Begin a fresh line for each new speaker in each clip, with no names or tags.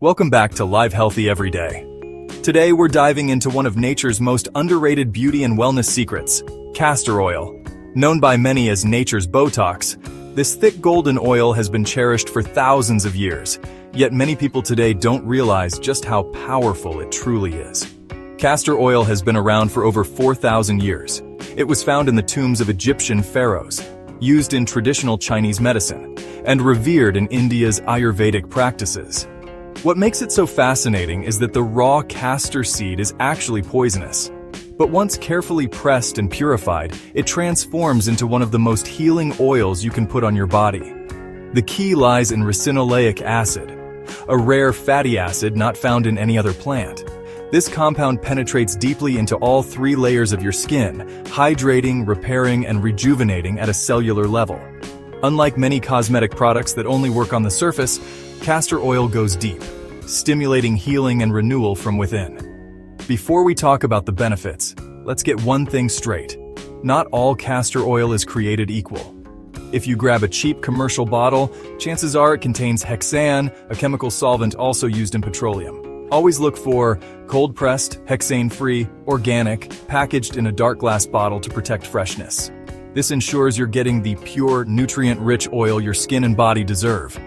Welcome back to Live Healthy Every Day. Today we're diving into one of nature's most underrated beauty and wellness secrets, castor oil. Known by many as nature's Botox, this thick golden oil has been cherished for thousands of years, yet many people today don't realize just how powerful it truly is. Castor oil has been around for over 4,000 years. It was found in the tombs of Egyptian pharaohs, used in traditional Chinese medicine, and revered in India's Ayurvedic practices. What makes it so fascinating is that the raw castor seed is actually poisonous. But once carefully pressed and purified, it transforms into one of the most healing oils you can put on your body. The key lies in ricinoleic acid, a rare fatty acid not found in any other plant. This compound penetrates deeply into all three layers of your skin, hydrating, repairing, and rejuvenating at a cellular level. Unlike many cosmetic products that only work on the surface, castor oil goes deep, stimulating healing and renewal from within. Before we talk about the benefits, let's get one thing straight. Not all castor oil is created equal. If you grab a cheap commercial bottle, chances are it contains hexane, a chemical solvent also used in petroleum. Always look for cold-pressed, hexane-free, organic, packaged in a dark glass bottle to protect freshness. This ensures you're getting the pure, nutrient-rich oil your skin and body deserve.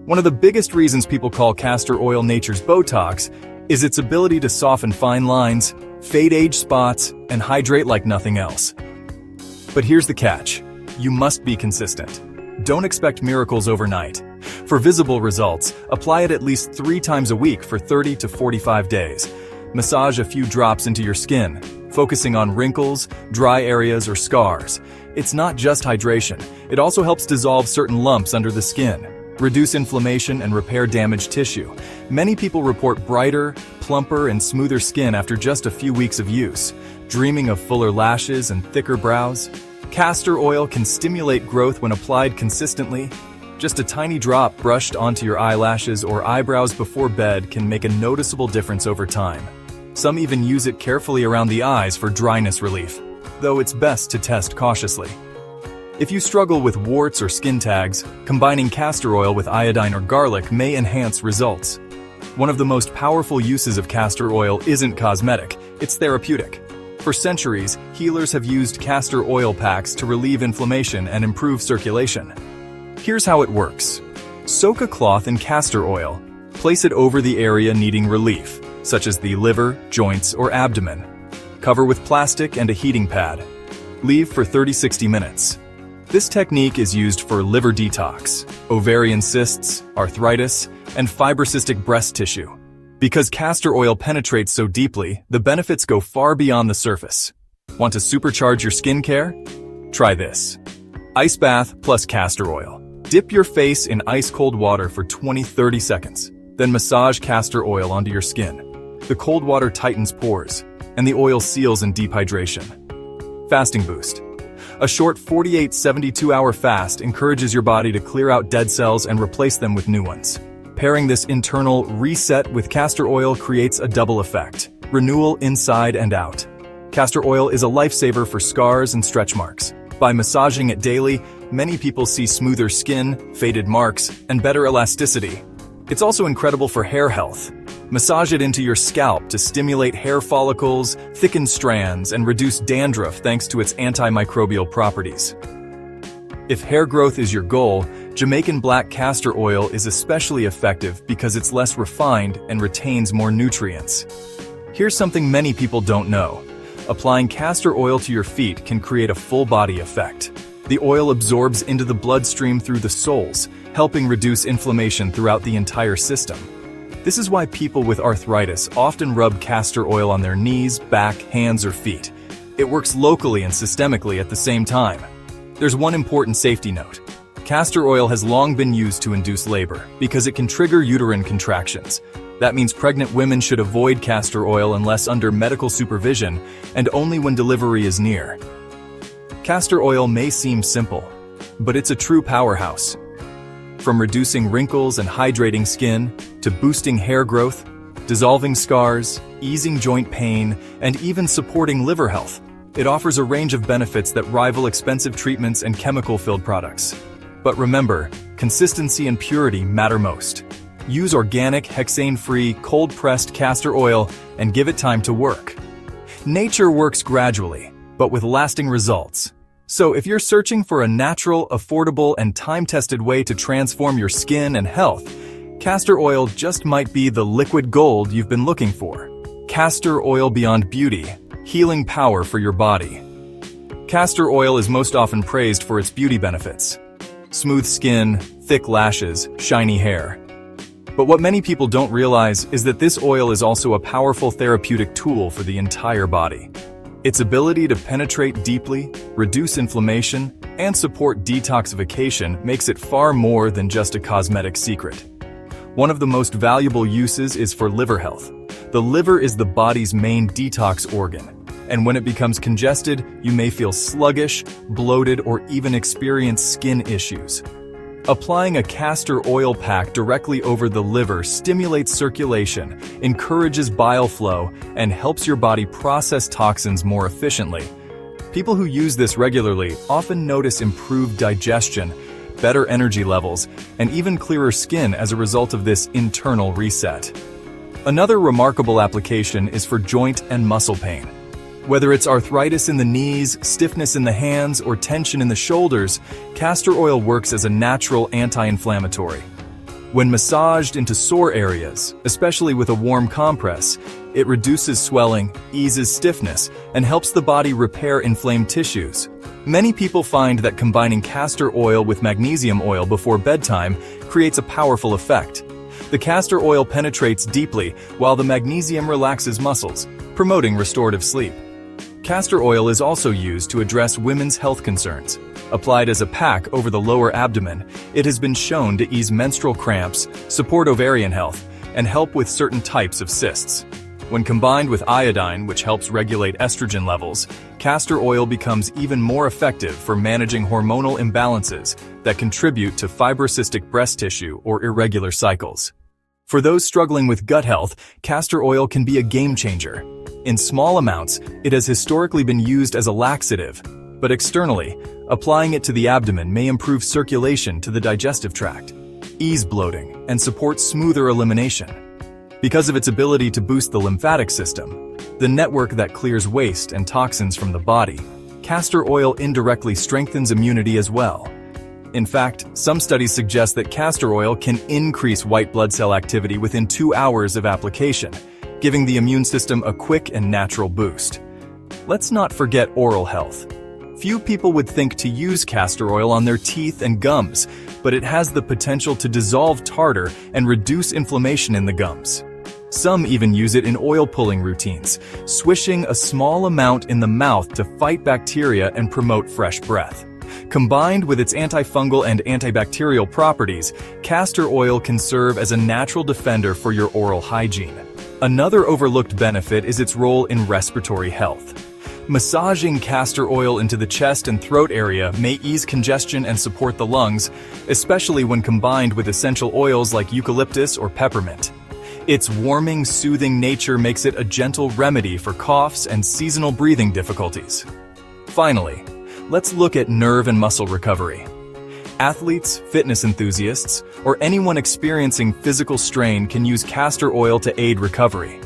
One of the biggest reasons people call castor oil nature's Botox is its ability to soften fine lines, fade age spots, and hydrate like nothing else. But here's the catch. You must be consistent. Don't expect miracles overnight. For visible results, apply it at least 3 times a week for 30 to 45 days. Massage a few drops into your skin, focusing on wrinkles, dry areas, or scars. It's not just hydration. It also helps dissolve certain lumps under the skin, reduce inflammation, and repair damaged tissue. Many people report brighter, plumper, and smoother skin after just a few weeks of use. Dreaming of fuller lashes and thicker brows? Castor oil can stimulate growth when applied consistently. Just a tiny drop brushed onto your eyelashes or eyebrows before bed can make a noticeable difference over time. Some even use it carefully around the eyes for dryness relief, though it's best to test cautiously. If you struggle with warts or skin tags, combining castor oil with iodine or garlic may enhance results. One of the most powerful uses of castor oil isn't cosmetic, it's therapeutic. For centuries, healers have used castor oil packs to relieve inflammation and improve circulation. Here's how it works. Soak a cloth in castor oil. Place it over the area needing relief, such as the liver, joints, or abdomen. Cover with plastic and a heating pad. Leave for 30-60 minutes. This technique is used for liver detox, ovarian cysts, arthritis, and fibrocystic breast tissue. Because castor oil penetrates so deeply, the benefits go far beyond the surface. Want to supercharge your skincare? Try this. Ice bath plus castor oil. Dip your face in ice-cold water for 20-30 seconds. Then massage castor oil onto your skin. The cold water tightens pores, and the oil seals in deep hydration. Fasting boost. A short 48-72-hour fast encourages your body to clear out dead cells and replace them with new ones. Pairing this internal reset with castor oil creates a double effect: renewal inside and out. Castor oil is a lifesaver for scars and stretch marks. By massaging it daily, many people see smoother skin, faded marks, and better elasticity. It's also incredible for hair health. Massage it into your scalp to stimulate hair follicles, thicken strands, and reduce dandruff thanks to its antimicrobial properties. If hair growth is your goal, Jamaican black castor oil is especially effective because it's less refined and retains more nutrients. Here's something many people don't know. Applying castor oil to your feet can create a full-body effect. The oil absorbs into the bloodstream through the soles, helping reduce inflammation throughout the entire system. This is why people with arthritis often rub castor oil on their knees, back, hands, or feet. It works locally and systemically at the same time. There's one important safety note. Castor oil has long been used to induce labor because it can trigger uterine contractions. That means pregnant women should avoid castor oil unless under medical supervision and only when delivery is near. Castor oil may seem simple, but it's a true powerhouse. From reducing wrinkles and hydrating skin, to boosting hair growth, dissolving scars, easing joint pain, and even supporting liver health, it offers a range of benefits that rival expensive treatments and chemical-filled products. But remember, consistency and purity matter most. Use organic, hexane-free, cold-pressed castor oil and give it time to work. Nature works gradually, but with lasting results. So if you're searching for a natural, affordable, and time-tested way to transform your skin and health, castor oil just might be the liquid gold you've been looking for. Castor oil beyond beauty, healing power for your body. Castor oil is most often praised for its beauty benefits. Smooth skin, thick lashes, shiny hair. But what many people don't realize is that this oil is also a powerful therapeutic tool for the entire body. Its ability to penetrate deeply, reduce inflammation, and support detoxification makes it far more than just a cosmetic secret. One of the most valuable uses is for liver health. The liver is the body's main detox organ, and when it becomes congested, you may feel sluggish, bloated, or even experience skin issues. Applying a castor oil pack directly over the liver stimulates circulation, encourages bile flow, and helps your body process toxins more efficiently. People who use this regularly often notice improved digestion, better energy levels, and even clearer skin as a result of this internal reset. Another remarkable application is for joint and muscle pain. Whether it's arthritis in the knees, stiffness in the hands, or tension in the shoulders, castor oil works as a natural anti-inflammatory. When massaged into sore areas, especially with a warm compress, it reduces swelling, eases stiffness, and helps the body repair inflamed tissues. Many people find that combining castor oil with magnesium oil before bedtime creates a powerful effect. The castor oil penetrates deeply, while the magnesium relaxes muscles, promoting restorative sleep. Castor oil is also used to address women's health concerns. Applied as a pack over the lower abdomen, it has been shown to ease menstrual cramps, support ovarian health, and help with certain types of cysts. When combined with iodine, which helps regulate estrogen levels, castor oil becomes even more effective for managing hormonal imbalances that contribute to fibrocystic breast tissue or irregular cycles. For those struggling with gut health, castor oil can be a game changer. In small amounts, it has historically been used as a laxative, but externally, applying it to the abdomen may improve circulation to the digestive tract, ease bloating, and support smoother elimination. Because of its ability to boost the lymphatic system, the network that clears waste and toxins from the body, castor oil indirectly strengthens immunity as well. In fact, some studies suggest that castor oil can increase white blood cell activity within 2 hours of application, giving the immune system a quick and natural boost. Let's not forget oral health. Few people would think to use castor oil on their teeth and gums, but it has the potential to dissolve tartar and reduce inflammation in the gums. Some even use it in oil-pulling routines, swishing a small amount in the mouth to fight bacteria and promote fresh breath. Combined with its antifungal and antibacterial properties, castor oil can serve as a natural defender for your oral hygiene. Another overlooked benefit is its role in respiratory health. Massaging castor oil into the chest and throat area may ease congestion and support the lungs, especially when combined with essential oils like eucalyptus or peppermint. Its warming, soothing nature makes it a gentle remedy for coughs and seasonal breathing difficulties. Finally, let's look at nerve and muscle recovery. Athletes, fitness enthusiasts, or anyone experiencing physical strain can use castor oil to aid recovery.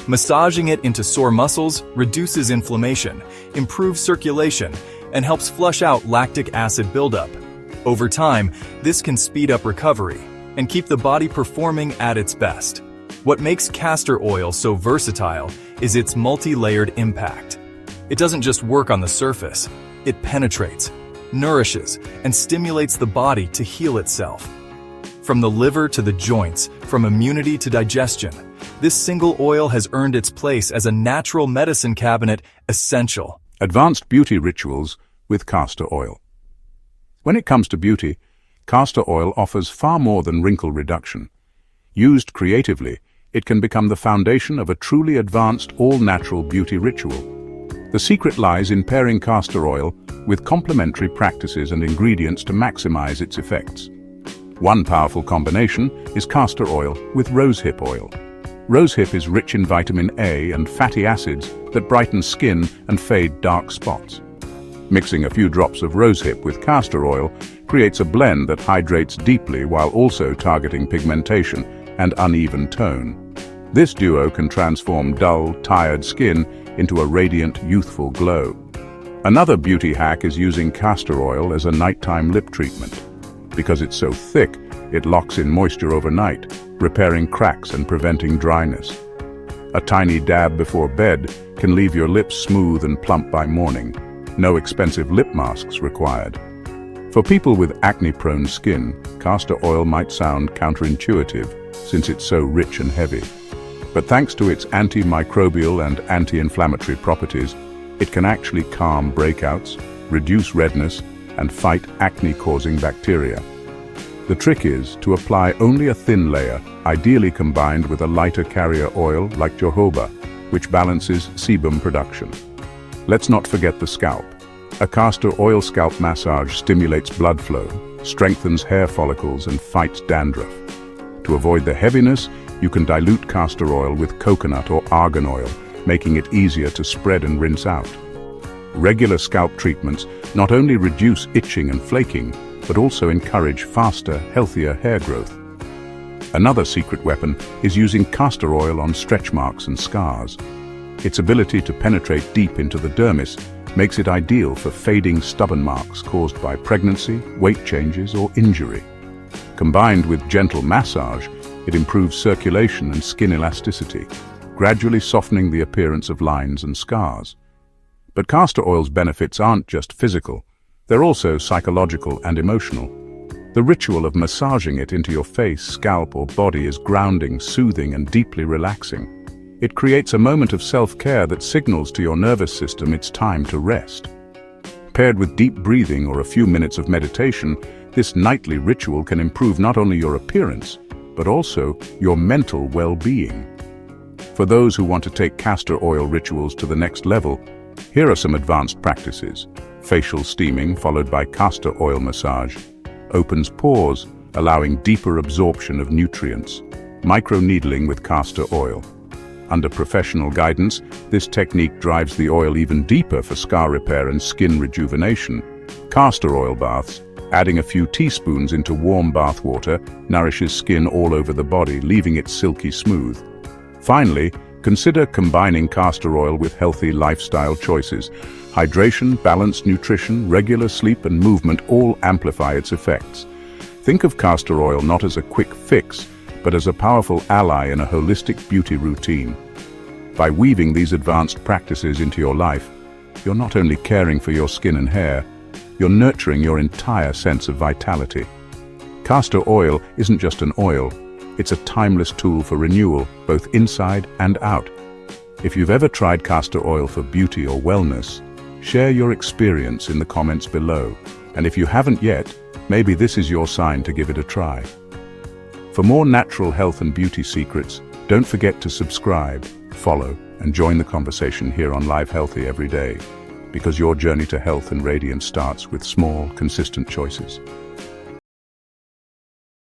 Massaging it into sore muscles reduces inflammation, improves circulation, and helps flush out lactic acid buildup. Over time, this can speed up recovery and keep the body performing at its best. What makes castor oil so versatile is its multi-layered impact. It doesn't just work on the surface, it penetrates, nourishes, and stimulates the body to heal itself. From the liver to the joints, from immunity to digestion, this single oil has earned its place as a natural medicine cabinet essential.
Advanced beauty rituals with castor oil. When it comes to beauty, castor oil offers far more than wrinkle reduction. Used creatively, it can become the foundation of a truly advanced all-natural beauty ritual. The secret lies in pairing castor oil with complementary practices and ingredients to maximize its effects. One powerful combination is castor oil with rosehip oil. Rosehip is rich in vitamin A and fatty acids that brighten skin and fade dark spots. Mixing a few drops of rosehip with castor oil creates a blend that hydrates deeply while also targeting pigmentation and uneven tone. This duo can transform dull, tired skin into a radiant, youthful glow. Another beauty hack is using castor oil as a nighttime lip treatment. Because it's so thick, it locks in moisture overnight, repairing cracks and preventing dryness. A tiny dab before bed can leave your lips smooth and plump by morning. No expensive lip masks required. For people with acne-prone skin, castor oil might sound counterintuitive since it's so rich and heavy. But thanks to its antimicrobial and anti-inflammatory properties, it can actually calm breakouts, reduce redness, and fight acne-causing bacteria. The trick is to apply only a thin layer, ideally combined with a lighter carrier oil like jojoba, which balances sebum production. Let's not forget the scalp. A castor oil scalp massage stimulates blood flow, strengthens hair follicles, and fights dandruff. To avoid the heaviness, you can dilute castor oil with coconut or argan oil, making it easier to spread and rinse out. Regular scalp treatments not only reduce itching and flaking, but also encourage faster, healthier hair growth. Another secret weapon is using castor oil on stretch marks and scars. Its ability to penetrate deep into the dermis makes it ideal for fading stubborn marks caused by pregnancy, weight changes, or injury. Combined with gentle massage, it improves circulation and skin elasticity, gradually softening the appearance of lines and scars. But castor oil's benefits aren't just physical. They're also psychological and emotional. The ritual of massaging it into your face, scalp, or body is grounding, soothing, and deeply relaxing. It creates a moment of self-care that signals to your nervous system it's time to rest. Paired with deep breathing or a few minutes of meditation, this nightly ritual can improve not only your appearance, but also your mental well-being. For those who want to take castor oil rituals to the next level, here are some advanced practices. Facial steaming followed by castor oil massage. Opens pores, allowing deeper absorption of nutrients. Microneedling with castor oil. Under professional guidance, this technique drives the oil even deeper for scar repair and skin rejuvenation. Castor oil baths. Adding a few teaspoons into warm bath water nourishes skin all over the body, leaving it silky smooth. Finally, consider combining castor oil with healthy lifestyle choices. Hydration, balanced nutrition, regular sleep, and movement all amplify its effects. Think of castor oil not as a quick fix, but as a powerful ally in a holistic beauty routine. By weaving these advanced practices into your life, you're not only caring for your skin and hair, you're nurturing your entire sense of vitality. Castor oil isn't just an oil, it's a timeless tool for renewal, both inside and out. If you've ever tried castor oil for beauty or wellness, share your experience in the comments below. And if you haven't yet, maybe this is your sign to give it a try. For more natural health and beauty secrets, don't forget to subscribe, follow, and join the conversation here on Live Healthy every day, because your journey to health and radiance starts with small, consistent choices.